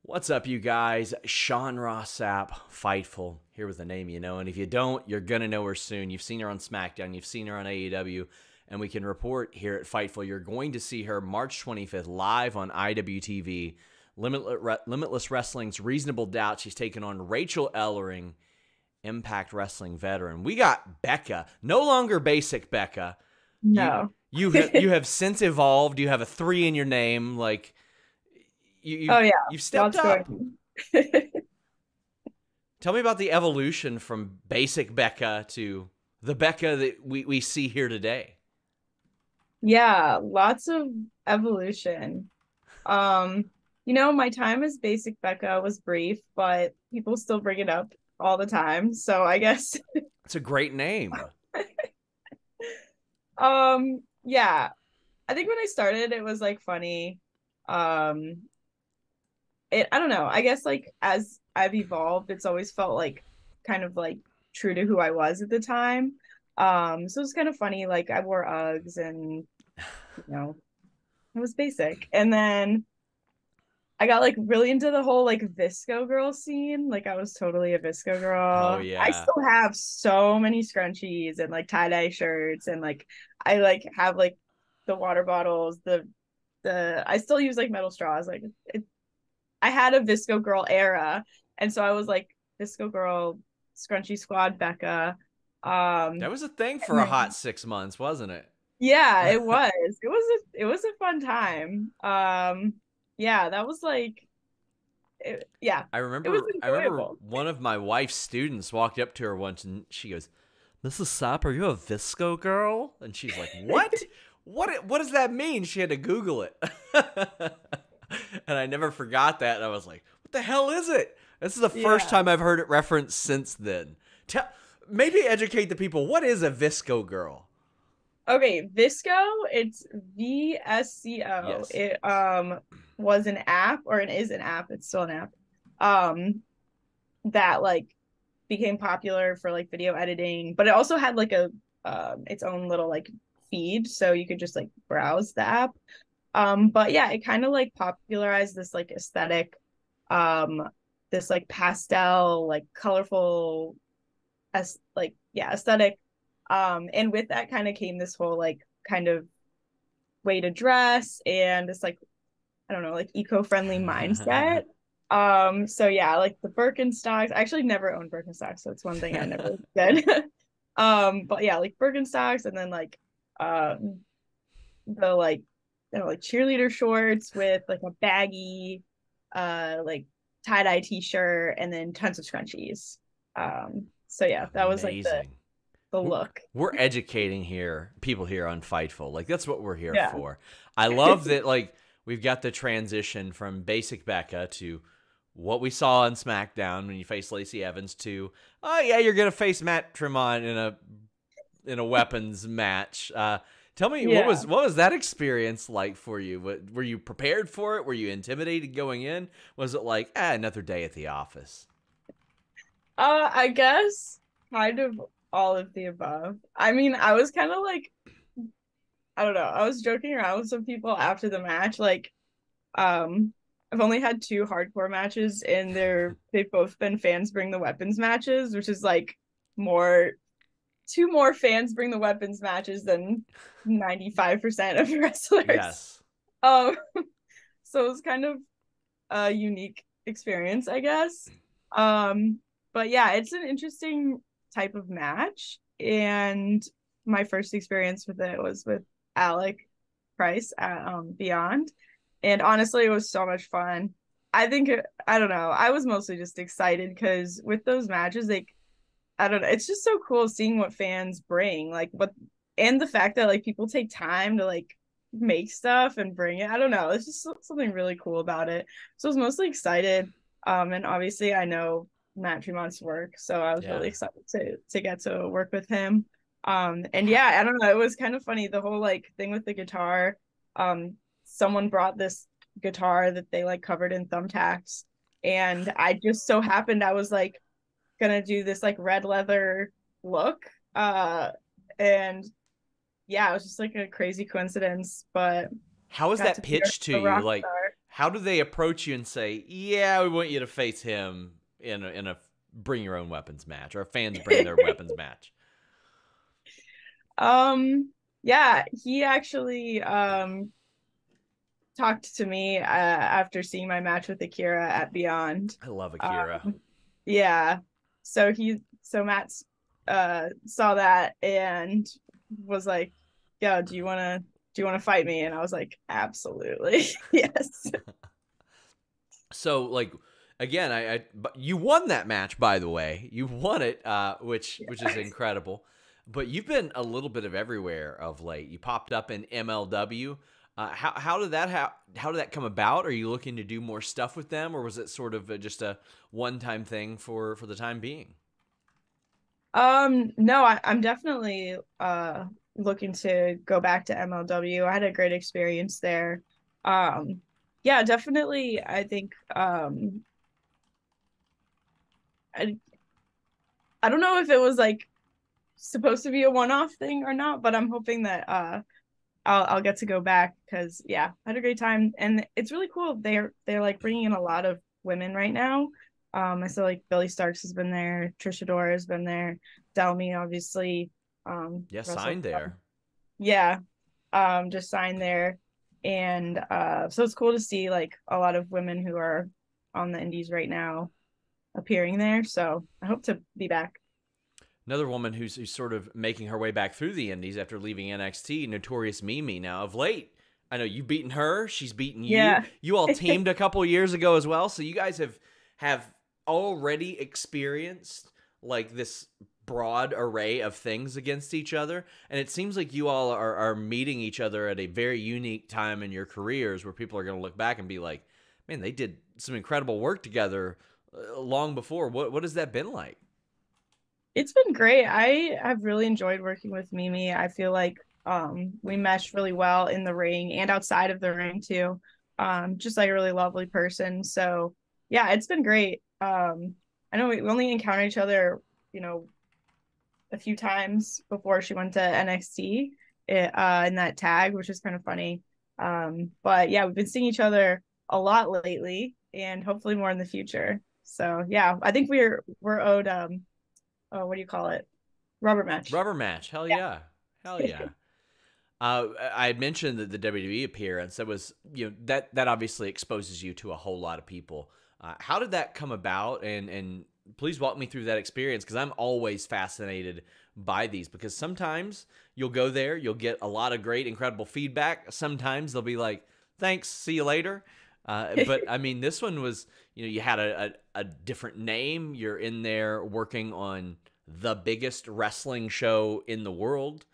What's up, you guys? Sean Ross Sapp, Fightful, here with a name you know. And if you don't, you're going to know her soon. You've seen her on SmackDown. You've seen her on AEW. And we can report here at Fightful, you're going to see her March 25th live on IWTV. Limitless Wrestling's Reasonable Doubt. She's taking on Rachel Ellering, Impact Wrestling veteran. We got Becca, no longer basic Becca. No. You have since evolved. You have a 3 in your name. Like, Oh yeah, you've stepped lots up. going. Tell me about the evolution from basic Becca to the Becca that we see here today. Yeah, lots of evolution. My time as basic Becca was brief, but people still bring it up all the time. So I guess It's a great name. yeah. I think when I started it was like funny. Um I don't know. I guess like as I've evolved, it's always felt like kind of like true to who I was at the time. So it's kind of funny. Like I wore Uggs and you know, it was basic. And then I got like really into the whole like Visco girl scene. Like I was totally a Visco Oh, girl. I yeah. still have so many scrunchies and like tie-dye shirts and like I like have like the water bottles, the I still use like metal straws. Like I had a Visco girl era. And so I was like Visco girl, scrunchy squad Becca. That was a thing for And a then hot 6 months, wasn't it? yeah, it was. It was a fun time. Yeah, that was like yeah, I it was remember I remember enjoyable. one of my wife's students walked up to her once and she goes, "Mrs. Sapp, are you a Visco girl?" And she's like, "What? What does that mean?" She had to Google it. And I never forgot that. And I was like, "What the hell is it?" This is the first Yeah. time I've heard it referenced since then. Maybe educate the people. What is a Visco girl? Okay, Visco, it's VSCO. Yes. It was an app or it is an app, it's still an app. Um that like became popular for like video editing, but it also had like a its own little like feed so you could just like browse the app. But yeah, it kind of like popularized this like aesthetic, um, this like pastel, like colorful as like yeah, aesthetic. And with that kind of came this whole like kind of way to dress and this like I don't know, like eco-friendly mindset. So yeah, like the Birkenstocks. I actually never owned Birkenstocks, so it's one thing I never did. But yeah, like Birkenstocks and then like um the like like cheerleader shorts with like a baggy like tie-dye t-shirt and then tons of scrunchies. So yeah, that was like Amazing. the We're look. we're educating people here on Fightful. Like, that's what we're here Yeah. for. I love that, like, we've got the transition from basic Becca to what we saw on SmackDown when you face Lacey Evans to, oh yeah, you're gonna face Matt Tremont in a weapons match. Tell me, Yeah. what was that experience like for you? Were you prepared for it? Were you intimidated going in? Was it like, another day at the office? I guess kind of all of the above. I mean, I was kind of like, I don't know, I was joking around with some people after the match, like, I've only had two hardcore matches and they've both been fans bring the weapons matches, which is like more two more fans bring the weapons matches than 95% of wrestlers. Yes. Um, so it was kind of a unique experience, I guess. But yeah, it's an interesting type of match. And my first experience with it was with Alec Price at Beyond. And honestly, it was so much fun. I don't know. I was mostly just excited because with those matches, like I don't know. It's just so cool seeing what fans bring, like what, and the fact that like people take time to like make stuff and bring it. I don't know. It's just something really cool about it. So I was mostly excited. And obviously I know Matt Tremont's work, so I was Yeah. really excited to get to work with him. And yeah, I don't know. It was kind of funny the whole like thing with the guitar. Someone brought this guitar that they like covered in thumbtacks, and I just so happened I was like gonna do this like red leather look. And yeah, it was just like a crazy coincidence, but How was got that to be pitched to a you? rock Like, star. How do they approach you and say, "Yeah, we want you to face him in a bring your own weapons match, or fans bring their weapons match"? Yeah, he actually talked to me after seeing my match with Akira at Beyond. I love Akira. Um, yeah. So Matt saw that and was like, "Yo, do you wanna fight me?" And I was like, "Absolutely." Yes. So like again, but you won that match, by the way. You won it, which is incredible. But you've been a little bit of everywhere of late. You popped up in MLW. How did that come about? Are you looking to do more stuff with them, or was it sort of just a one-time thing for the time being? No, I'm definitely looking to go back to MLW. I had a great experience there. Um, yeah, definitely. I think I I don't know if it was like supposed to be a one-off thing or not, but I'm hoping that I'll get to go back because yeah, I had a great time and it's really cool. They're like bringing in a lot of women right now. I saw like Billy Starks has been there, Trisha Dora has been there, Delmy obviously, Yeah, Russell. signed there. Yeah, just signed there, and so it's cool to see like a lot of women who are on the indies right now appearing there. So I hope to be back. Another woman who's sort of making her way back through the Indies after leaving NXT, Notorious Mimi. Now, of late, I know you've beaten her. She's beaten you. Yeah. You all teamed a couple years ago as well, so you guys have already experienced like this broad array of things against each other, and it seems like you all are meeting each other at a very unique time in your careers where people are going to look back and be like, man, they did some incredible work together long before. What has that been like? It's been great. I have really enjoyed working with Mimi. I feel like we mesh really well in the ring and outside of the ring too. Just like a really lovely person. So yeah, it's been great. I know we only encountered each other, you know, a few times before she went to NXT in that tag, which is kind of funny. But yeah, we've been seeing each other a lot lately and hopefully more in the future. So yeah, I think we're owed oh, what do you call it? Rubber match. Rubber match. Hell yeah. Hell yeah. I had mentioned that the WWE appearance that was, that obviously exposes you to a whole lot of people. How did that come about? And please walk me through that experience because I'm always fascinated by these because sometimes you'll go there, you'll get a lot of great, incredible feedback. Sometimes they'll be like, thanks, see you later. But I mean, this one was, you had a different name. You're in there working on the biggest wrestling show in the world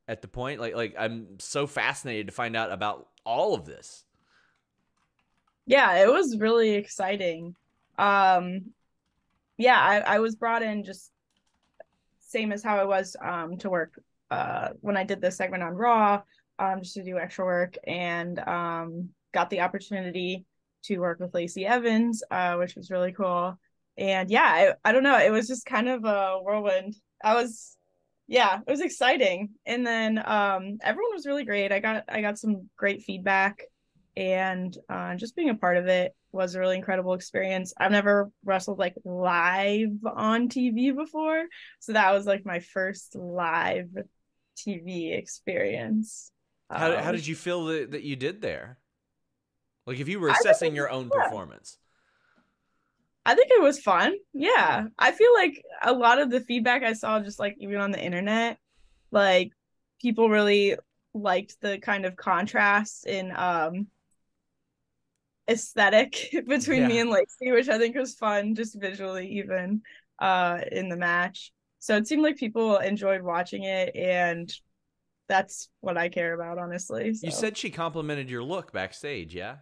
at the point. Like I'm so fascinated to find out about all of this. Yeah, it was really exciting. Um, yeah, I was brought in just same as how I was to work when I did this segment on Raw, just to do extra work and got the opportunity to work with Lacey Evans, which was really cool. And yeah, I don't know, it was just kind of a whirlwind. Yeah, it was exciting. And then everyone was really great. I got some great feedback and just being a part of it was a really incredible experience. I've never wrestled like live on TV before, so that was like my first live TV experience. How did you feel that you did there? Like if you were I assessing think, your own yeah, performance. I think it was fun. Yeah, I feel like a lot of the feedback I saw, just like even on the internet, like people really liked the kind of contrast in aesthetic between me Yeah. and Lacey, which I think was fun just visually even in the match. So it seemed like people enjoyed watching it and that's what I care about, honestly. You So said she complimented your look backstage, yeah?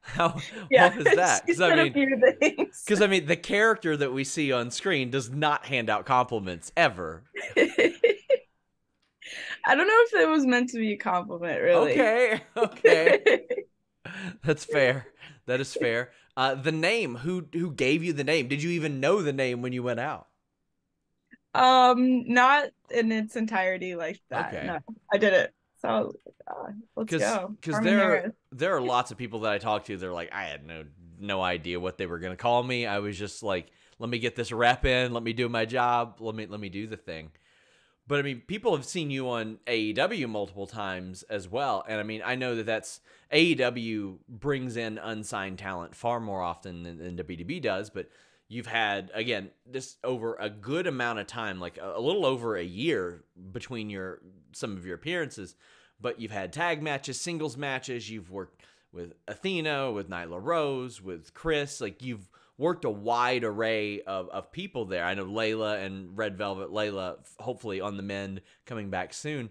How yeah, what was that? she said a few things. Because I mean, the character that we see on screen does not hand out compliments ever. I don't know if it was meant to be a compliment, really. Okay, okay, that's fair. That is fair. The name, who gave you the name? Did you even know the name when you went out? Not in its entirety like that. Okay. No, I didn't. So let's Because go. because Carmen Harris. there are lots of people that I talk to. They're like, I had no idea what they were gonna call me. I was just like, let me get this rep in. Let me do my job. Let me do the thing. But I mean, people have seen you on AEW multiple times as well, and I mean, I know that that's AEW brings in unsigned talent far more often than WWE does. But you've had again this over a good amount of time, like a little over a year between some of your appearances. But you've had tag matches, singles matches. You've worked with Athena, with Nyla Rose, with Chris. Like you've worked a wide array of people there. I know Layla and Red Velvet Layla, hopefully on the mend, coming back soon.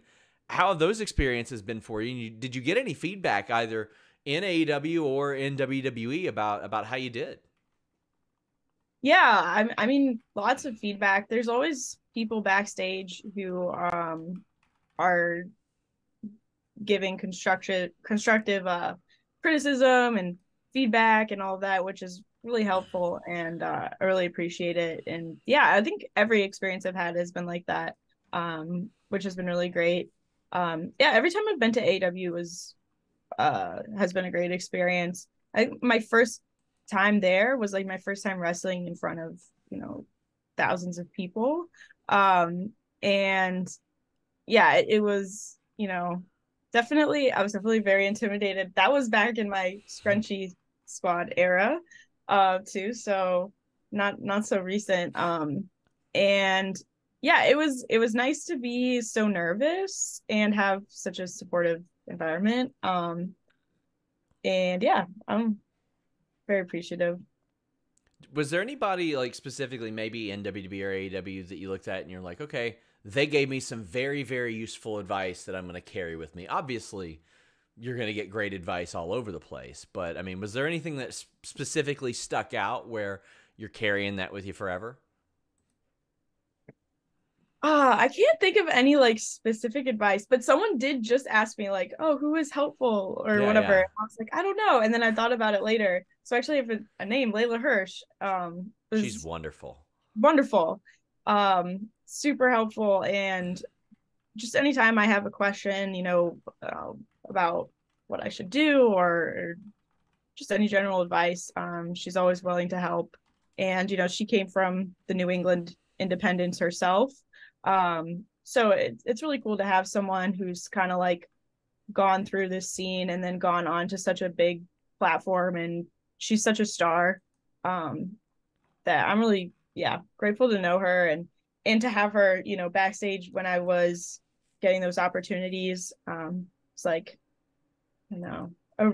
How have those experiences been for you? Did you get any feedback either in AEW or in WWE about how you did? Yeah, I mean, lots of feedback. There's always people backstage who are giving constructive criticism and feedback and all of that, which is really helpful, and I really appreciate it. And yeah, I think every experience I've had has been like that, which has been really great. Yeah, every time I've been to AEW has been a great experience. My first time there was like my first time wrestling in front of, thousands of people. And yeah, it was, definitely, I was definitely very intimidated. That was back in my scrunchy squad era, too. So not so recent. And yeah, it was nice to be so nervous and have such a supportive environment. And yeah, I'm very appreciative. Was there anybody like specifically maybe in WWE or AEW that you looked at and you're like, okay, they gave me some very, very useful advice that I'm going to carry with me? Obviously, you're going to get great advice all over the place. But I mean, was there anything that specifically stuck out where you're carrying that with you forever? I can't think of any like specific advice, but someone did just ask me like, "Oh, who is helpful or Yeah, whatever." yeah. I was like, "I don't know," and then I thought about it later. So I actually have a name, Layla Hirsch. She's Was wonderful. wonderful, super helpful, and just anytime I have a question, about what I should do, or just any general advice, she's always willing to help. And she came from the New England independents herself, so it's really cool to have someone who's kind of like gone through this scene and then gone on to such a big platform, and she's such a star, um, that I'm really, yeah, grateful to know her, and to have her, backstage when I was getting those opportunities. It's like, a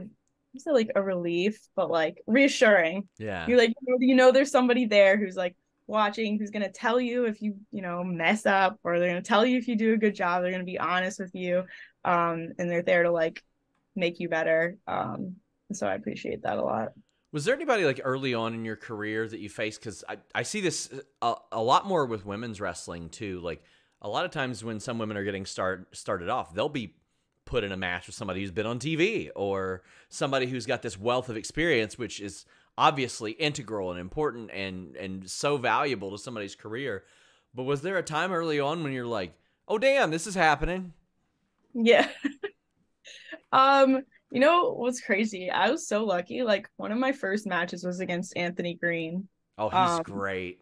it's like a relief, but like reassuring. Yeah. You're like, there's somebody there who's like watching, who's gonna tell you if you, mess up, or they're gonna tell you if you do a good job. They're gonna be honest with you, and they're there to like make you better. So I appreciate that a lot. Was there anybody like early on in your career that you faced? Because I see this a lot more with women's wrestling too. Like a lot of times when some women are getting started off, they'll be put in a match with somebody who's been on TV or somebody who's got this wealth of experience, which is obviously integral and important and so valuable to somebody's career. But was there a time early on when you're like, oh damn, this is happening? Yeah. You know what's crazy? I was so lucky. Like one of my first matches was against Anthony Green. Oh, he's Um, great.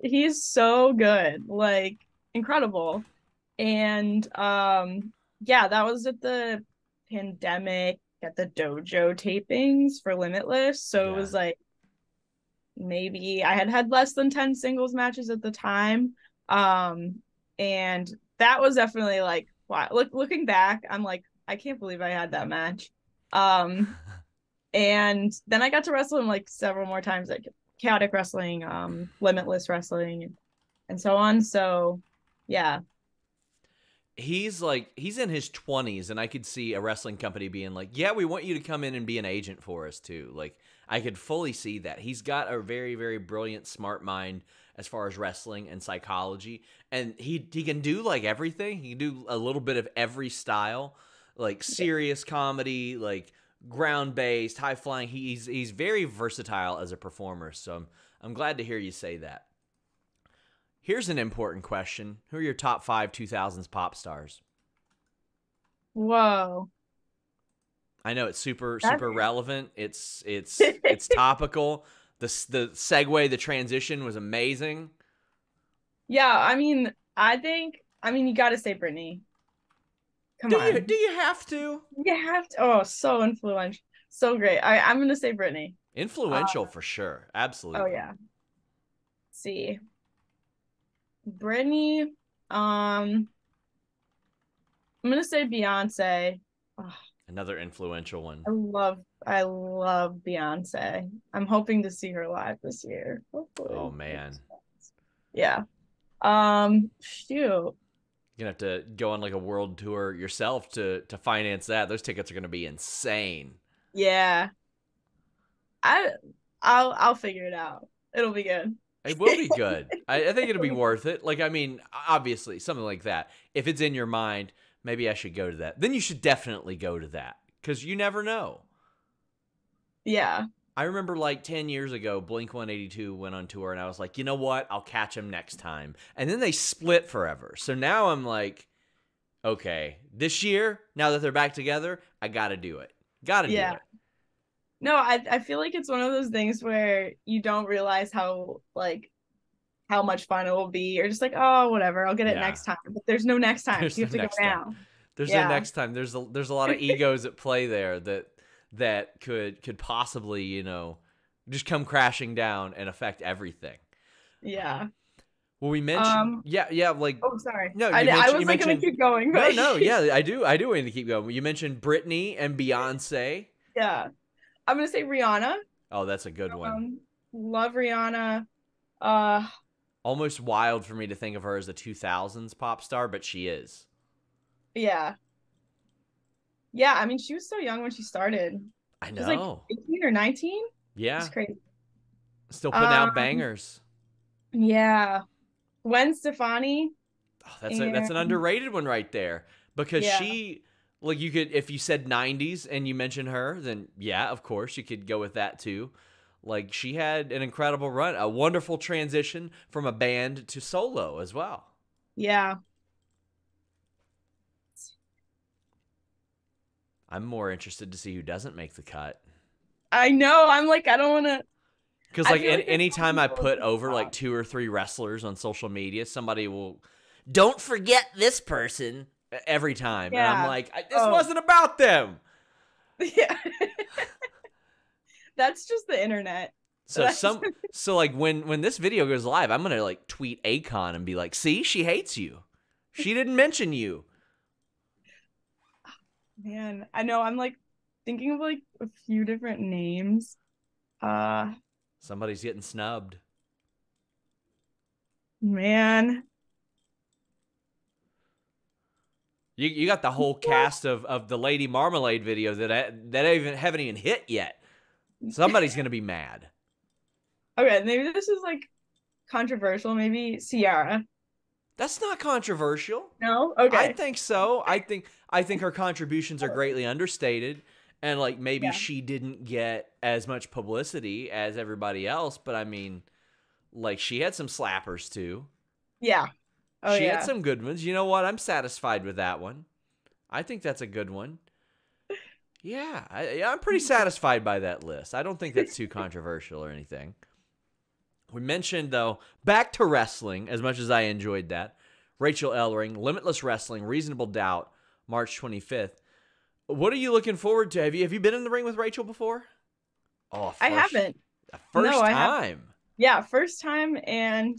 he's so good, like incredible. And yeah, that was at the pandemic at the dojo tapings for Limitless. So it Yeah. was like maybe I had less than 10 singles matches at the time. And that was definitely like, wow. Looking back, I'm like, I can't believe I had that match. Um, and then I got to wrestle him like several more times, like chaotic wrestling, limitless wrestling, and so on. So yeah. He's in his 20s, and I could see a wrestling company being like, yeah, we want you to come in and be an agent for us too. Like I could fully see that. He's got a very, very brilliant, smart mind as far as wrestling and psychology, and he can do like everything. He can do a little bit of every style, like serious comedy, like ground based, high flying. He's very versatile as a performer. So I'm glad to hear you say that. Here's an important question. Who are your top 5 2000s pop stars? Whoa. I know it's super That super relevant. It's topical. The segue, the transition was amazing. Yeah, I mean, I mean, you got to say Britney. Come Do on. you have to? You have to. Oh, so influential. So great. I'm going to say Britney. Uh, Influential for sure. oh, Absolutely. yeah. Let's see. Britney. I'm going to say Beyonce. Oh, Another influential one. I love Beyonce. I'm hoping to see her live this year. Oh Hopefully. man. Yeah. Shoot. You're gonna have to go on like a world tour yourself to finance that. Those tickets are gonna be insane. Yeah. I I'll figure it out. It'll be good. It will be good. I think it'll be worth it. Like, I mean, obviously, something like that. If it's in your mind, maybe I should go to that. Then you should definitely go to that because you never know. Yeah. I remember like 10 years ago, Blink 182 went on tour, and I was like, you know what? I'll catch them next time. And then they split forever. So now I'm like, okay, this year, now that they're back together, I got to do it. Got to do Yeah. it. No, I feel like it's one of those things where you don't realize how much fun it will be. You're just like, oh, whatever, I'll get it Yeah. next time. But there's no next time. There's So you no have to go next time. now. There's no Yeah. next time. There's a lot of egos at play there that could possibly, just come crashing down and affect everything. Yeah. Well, we mentioned, yeah, like, Oh, sorry. no, I was you like gonna mentioned, keep going, no, but no, yeah, I do want to keep going. You mentioned Britney and Beyonce. yeah. I'm gonna say Rihanna. Oh, that's a good one. Love Rihanna. Uh, Almost wild for me to think of her as a 2000s pop star, but she is. yeah. Yeah, I mean, she was so young when she started. I She was like know. 18 or 19. Yeah, It's crazy. still putting out Um, bangers. yeah. Gwen Stefani. Oh, that's an And underrated one right there because yeah, she, like, you could, if you said 90s and you mentioned her, then yeah, of course you could go with that too. Like, she had an incredible run, a wonderful transition from a band to solo as well. yeah. I'm more interested to see who doesn't make the cut. I know. I'm like, I don't want to. Because, I like, feel like there's so anytime many I people put who over like stop. 2 or 3 wrestlers on social media, somebody will, don't forget this person every time. And I'm Yeah. like, this Oh, wasn't about them. yeah. That's just the internet. So That's so like when this video goes live, I'm gonna like tweet Akon and be like, see, she hates you. She didn't mention you. man. I know. I'm like thinking of like a few different names. Uh, Somebody's getting snubbed. man. You got the whole cast of the Lady Marmalade video that even haven't even hit yet. Somebody's gonna be mad. Okay, maybe this is like controversial. Maybe Ciara. That's not controversial. No? I Okay. think so. I think her contributions are greatly understated, and like maybe Yeah. she didn't get as much publicity as everybody else, but I mean, like, she had some slappers too. Yeah. Oh She had yeah. some good ones. You know what? I'm satisfied with that one. I think that's a good one. Yeah, I'm pretty satisfied by that list. I don't think that's too controversial or anything. We mentioned, though, back to wrestling, as much as I enjoyed that. Rachel Ellering, Limitless Wrestling, Reasonable Doubt, March 25th. What are you looking forward to? Have you been in the ring with Rachel before? Oh, I haven't. a No, first I have. time. Yeah, first time, and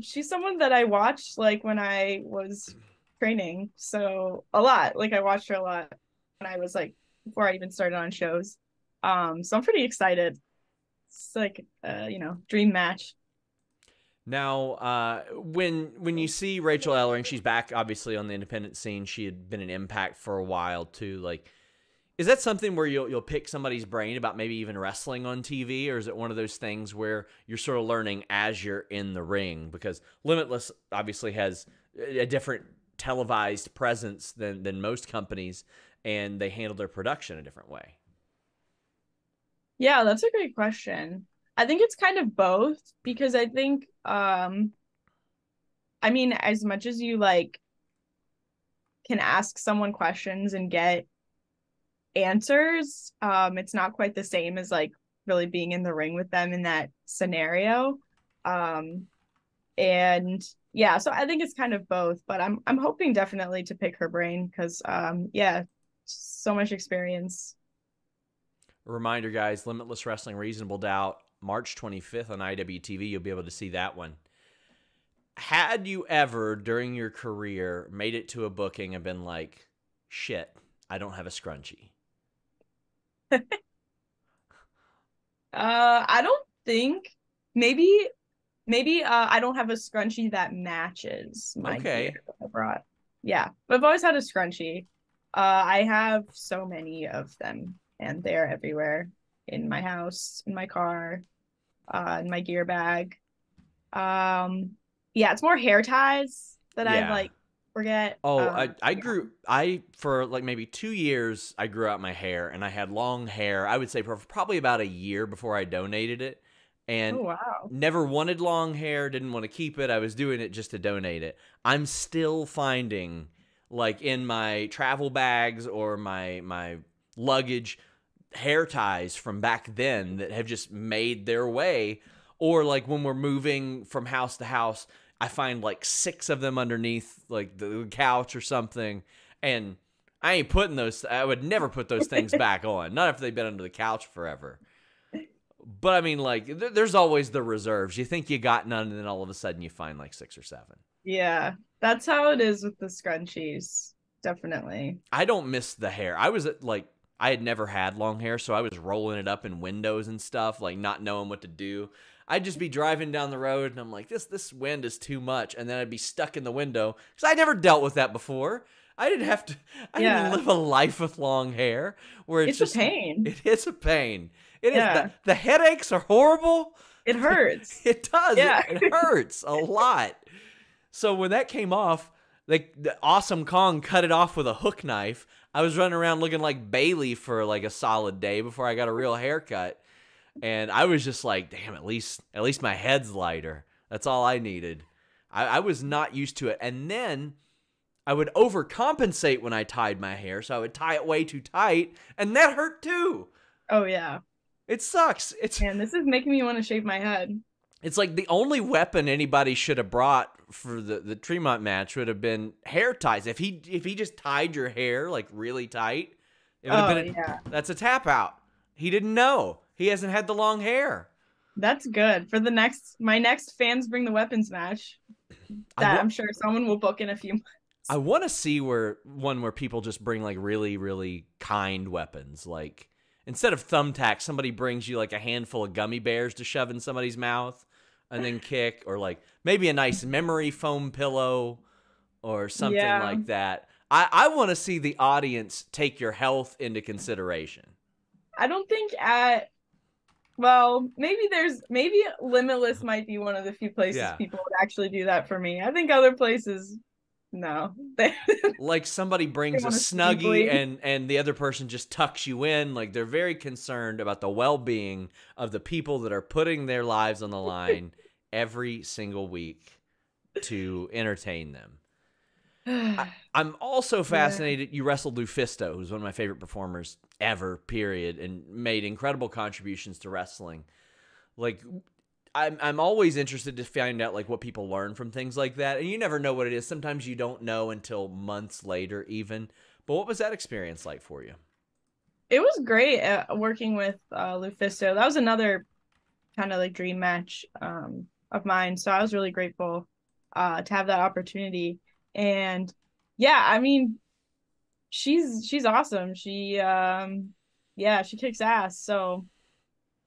she's someone that I watched like when I was training, so a lot. Like I watched her a lot when I was like before I even started on shows. So I'm pretty excited. It's like dream match. Now, when you see Rachel Ellering, she's back obviously on the independent scene. She had been an Impact for a while too. Like, is that something where you'll pick somebody's brain about maybe even wrestling on TV, or is it one of those things where you're sort of learning as you're in the ring? Because Limitless obviously has a different televised presence than most companies, and they handle their production a different way. Yeah, that's a great question. I think it's kind of both because I think I mean as much as you like can ask someone questions and get answers. It's not quite the same as like really being in the ring with them in that scenario. Um, and yeah, so I think it's kind of both, but I'm hoping definitely to pick her brain because yeah, so much experience. A reminder, guys, Limitless Wrestling Reasonable Doubt, March 25th on IWTV. You'll be able to see that one. Had you ever, during your career, made it to a booking and been like, shit, I don't have a scrunchie? I don't think maybe I don't have a scrunchie that matches my gear Okay. that I brought. Yeah, but I've always had a scrunchie. I have so many of them, and they're everywhere in my house, in my car, in my gear bag. Um, yeah, it's more hair ties that I Yeah. like forget. Oh, Yeah. for like maybe 2 years, I grew out my hair and I had long hair. I would say for probably about a year before I donated it, Oh and wow. never wanted long hair, didn't want to keep it. I was doing it just to donate it. I'm still finding, like in my travel bags or my luggage, hair ties from back then that have just made their way. Or like when we're moving from house to house, I find like 6 of them underneath like the couch or something. And I ain't putting those, I would never put those things back on. Not if they've been under the couch forever. But I mean, like, there's always the reserves. You think you got none, and then all of a sudden you find like 6 or 7. Yeah, that's how it is with the scrunchies. Definitely. I don't miss the hair. I was like, I had never had long hair, so I was rolling it up in windows and stuff, like not knowing what to do. I'd just be driving down the road, and I'm like, this wind is too much, and then I'd be stuck in the window because I never dealt with that before. I didn't have to. I didn't Yeah, live a life with long hair where it's it's a just. pain. It is a pain. It is Yeah, the headaches are horrible. it hurts. It does. Yeah. It hurts a lot. So when that came off, like the Awesome Kong cut it off with a hook knife. I was running around looking like Bailey for like a solid day before I got a real haircut. And I was just like, damn, at least my head's lighter. That's all I needed. I was not used to it. And then I would overcompensate when I tied my hair. So I would tie it way too tight, and that hurt too. Oh yeah. It sucks. Man, this is making me want to shave my head. It's like the only weapon anybody should have brought for the Tremont match would have been hair ties. If he just tied your hair like really tight, it would have Oh been yeah. that's a tap out. He didn't know. He hasn't had the long hair. That's good. For the next my next fans bring the weapons match I that wa- I'm sure someone will book in a few I want to see where people just bring like really really kind weapons. Like instead of thumbtacks, somebody brings you like a handful of gummy bears to shove in somebody's mouth and then kick, or like maybe a nice memory foam pillow or something Yeah. like that. I want to see the audience take your health into consideration. I don't think at well, maybe Limitless might be one of the few places Yeah. people would actually do that for me. I think other places no. They Like somebody they brings a want to see me snuggie bleed. and the other person just tucks you in. Like they're very concerned about the well-being of the people that are putting their lives on the line every single week to entertain them. I'm also Yeah. fascinated. You wrestled Lufisto, who's one of my favorite performers ever, period, and made incredible contributions to wrestling. Like, I'm always interested to find out like what people learn from things like that, and you never know what it is. Sometimes you don't know until months later, even. But what was that experience like for you? It was great working with Lufisto. That was another kind of like dream match of mine. So I was really grateful to have that opportunity. And yeah, I mean, she's awesome. She yeah, she kicks ass. So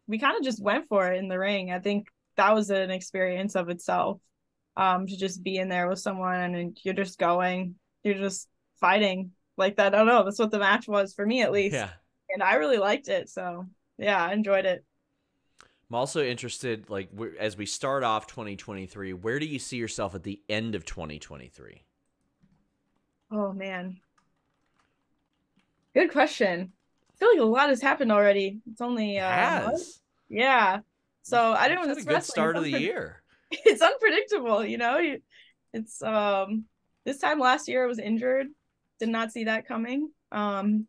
we kind of just went for it in the ring. I think that was an experience of itself. To just be in there with someone and you're just going, you're just fighting like that. I don't know. That's what the match was for me at least. Yeah. And I really liked it. So yeah, I enjoyed it. I'm also interested, like, as we start off 2023, where do you see yourself at the end of 2023? Oh man. Good question. I feel like a lot has happened already. It's only It what? has. Yeah. So I You've don't know had a this good wrestling. start of the year. It's unpredictable, you know. It's this time last year I was injured. Did not see that coming. And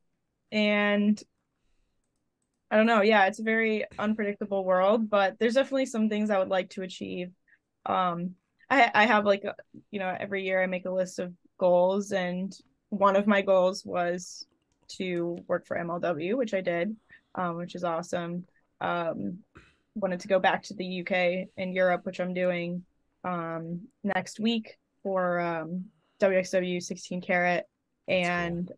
I don't know. Yeah, it's a very unpredictable world, but there's definitely some things I would like to achieve. Um, I have like, every year I make a list of goals, and one of my goals was to work for MLW, which I did, which is awesome. Um, Wanted to go back to the UK and Europe, which I'm doing next week for WXW 16 Carat That's cool. and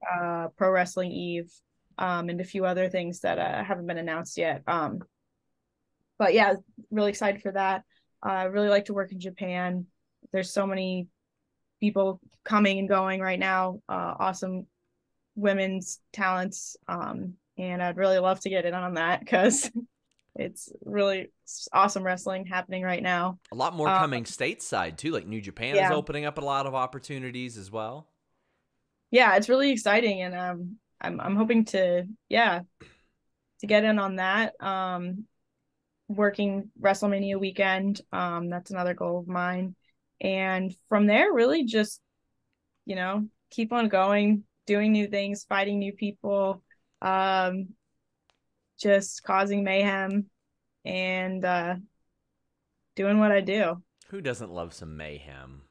Pro Wrestling Eve, and a few other things that haven't been announced yet. But yeah, really excited for that. I really like to work in Japan. There's so many people coming and going right now. Awesome women's talents. And I'd really love to get in on that because it's really awesome wrestling happening right now. A lot more Uh, coming stateside too. Like New Japan is yeah, opening up a lot of opportunities as well. yeah, it's really exciting, and I'm hoping to to get in on that. Working WrestleMania weekend, that's another goal of mine, and from there, really just keep on going, doing new things, fighting new people, um, just causing mayhem, and doing what I do. Who doesn't love some mayhem?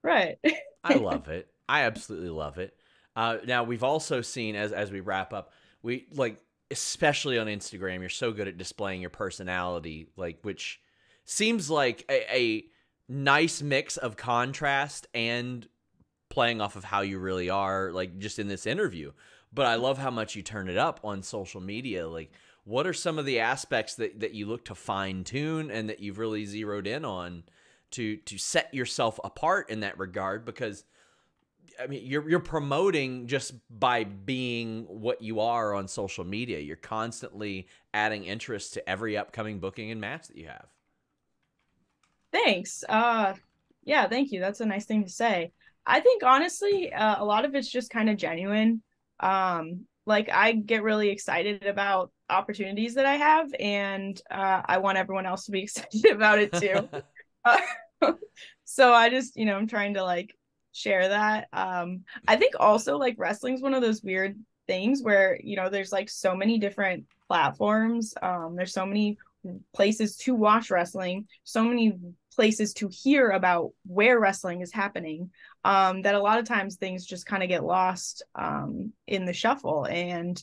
Right. I love it. I absolutely love it. Now we've also seen as we wrap up, we like especially on Instagram, you're so good at displaying your personality, like which seems like a nice mix of contrast and playing off of how you really are, like just in this interview. But I love how much you turn it up on social media. Like, what are some of the aspects that you look to fine tune and that you've really zeroed in on to set yourself apart in that regard? Because I mean, you're promoting just by being what you are on social media. You're constantly adding interest to every upcoming booking and match that you have. Thanks. Yeah, thank you. That's a nice thing to say. I think honestly, a lot of it's just kind of genuine. Like I get really excited about opportunities that I have, and I want everyone else to be excited about it too. Uh, so I just, I'm trying to like share that. I think also like wrestling's one of those weird things where, there's like so many different platforms. There's so many places to watch wrestling, so many places to hear about where wrestling is happening, that a lot of times things just kind of get lost in the shuffle. And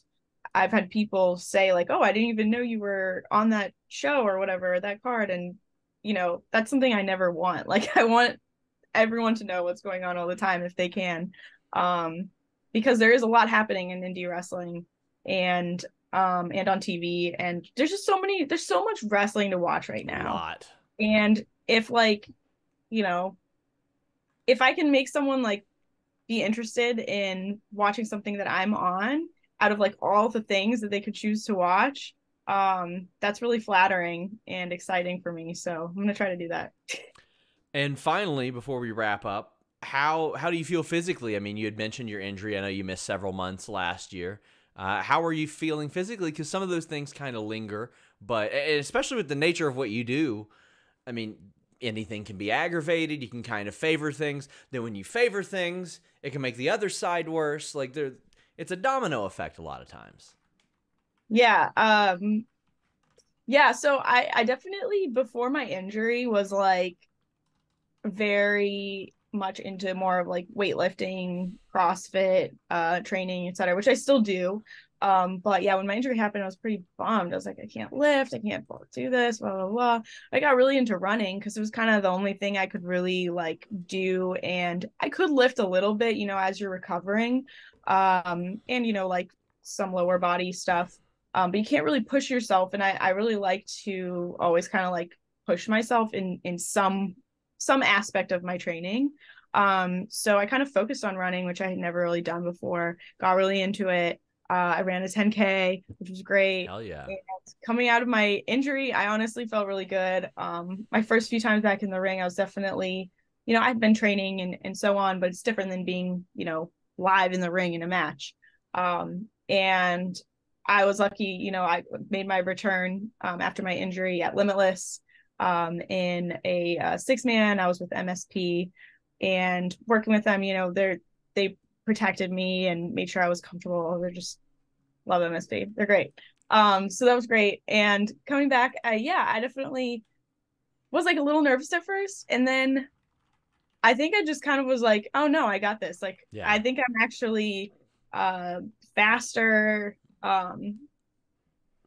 I've had people say like, "Oh, I didn't even know you were on that show or whatever, that card." And that's something I never want. Like I want everyone to know what's going on all the time if they can, um, because there is a lot happening in indie wrestling, and on TV, and there's so much wrestling to watch right A now. lot. And if like, you know, if I can make someone like be interested in watching something that I'm on out of like all the things that they could choose to watch, that's really flattering and exciting for me. So I'm gonna try to do that. And finally, before we wrap up, how do you feel physically? I mean, you had mentioned your injury. I know you missed several months last year. How are you feeling physically? Because some of those things kind of linger, but especially with the nature of what you do, I mean, anything can be aggravated. You can kind of favor things. Then when you favor things, it can make the other side worse. Like it's a domino effect a lot of times. Yeah. Yeah. So I definitely before my injury was like very much into more of like weightlifting, CrossFit, training, etc., which I still do. But yeah, when my injury happened, I was pretty bummed. I was like, I can't lift, I can't do this, blah blah blah. I got really into running because it was kind of the only thing I could really like do, and I could lift a little bit, as you're recovering, and like some lower body stuff. But you can't really push yourself, and I really like to always kind of like push myself in some aspect of my training. So I kind of focused on running, which I had never really done before, got really into it. I ran a 10K, which was great. Hell yeah. And coming out of my injury, I honestly felt really good. My first few times back in the ring, I was definitely, I'd been training and so on, but it's different than being, live in the ring in a match. And I was lucky, I made my return after my injury at Limitless, in a 6-man. I was with MSP and working with them. They protected me and made sure I was comfortable. They're just love MSP. They're great. So that was great. And coming back, yeah, I definitely was like a little nervous at first, and then I think I just kind of was like, oh no, I got this. Like, Yeah. I think I'm actually faster.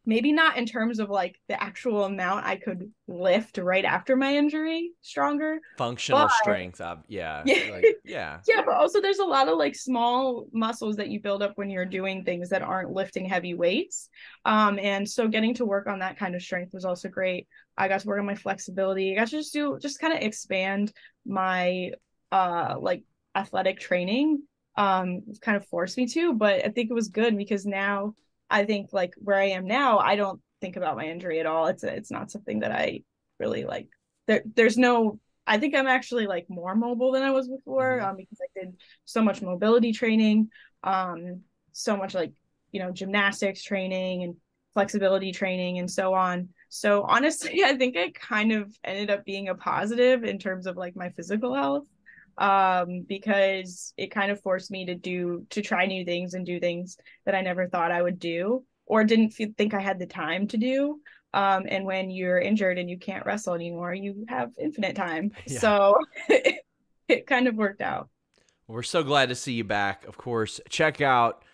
Maybe not in terms of like the actual amount I could lift right after my injury, stronger. Functional But strength. Yeah. yeah, Like, yeah. yeah, but also there's a lot of like small muscles that you build up when you're doing things that aren't lifting heavy weights. And so getting to work on that kind of strength was also great. I got to work on my flexibility. I got to just kind of expand my like athletic training. Kind of forced me to, but I think it was good because now I think like where I am now, I don't think about my injury at all. It's not something that I really like. There's no. I think I'm actually like more mobile than I was before, because I did so much mobility training, so much like gymnastics training and flexibility training and so on. So honestly, I think it kind of ended up being a positive in terms of like my physical health, because it kind of forced me to try new things and do things that I never thought I would do or didn't think I had the time to do. And when you're injured and you can't wrestle anymore, you have infinite time. Yeah. So it kind of worked out. Well, we're so glad to see you back. Of course, check out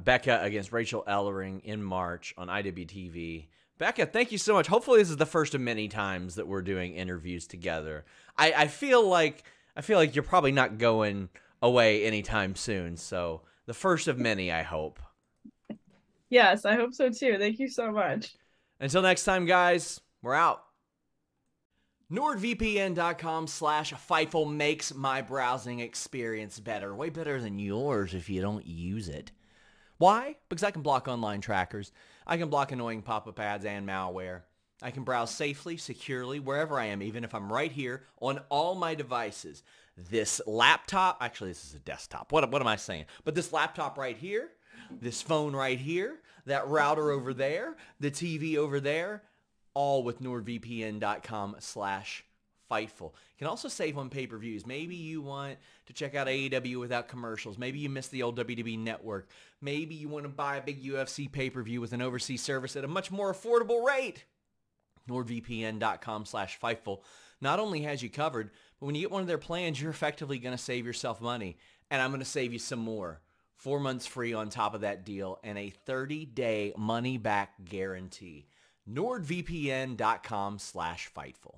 Becca against Rachel Ellering in March on IWTV. Becca, thank you so much. Hopefully this is the first of many times that we're doing interviews together. I feel like you're probably not going away anytime soon. So the first of many, I hope. Yes, I hope so too. Thank you so much. Until next time, guys, we're out. NordVPN.com/Fightful makes my browsing experience better. Way better than yours if you don't use it. Why? Because I can block online trackers. I can block annoying pop-up ads and malware. I can browse safely, securely, wherever I am, even if I'm right here on all my devices. This laptop, actually this is a desktop. What am I saying? But this laptop right here, this phone right here, that router over there, the TV over there, all with NordVPN.com/Fightful. You can also save on pay-per-views. Maybe you want to check out AEW without commercials. Maybe you miss the old WWE Network. Maybe you want to buy a big UFC pay-per-view with an overseas service at a much more affordable rate. NordVPN.com/Fightful not only has you covered, but when you get one of their plans, you're effectively going to save yourself money. And I'm going to save you some more. 4 months free on top of that deal and a 30-day money-back guarantee. NordVPN.com/Fightful.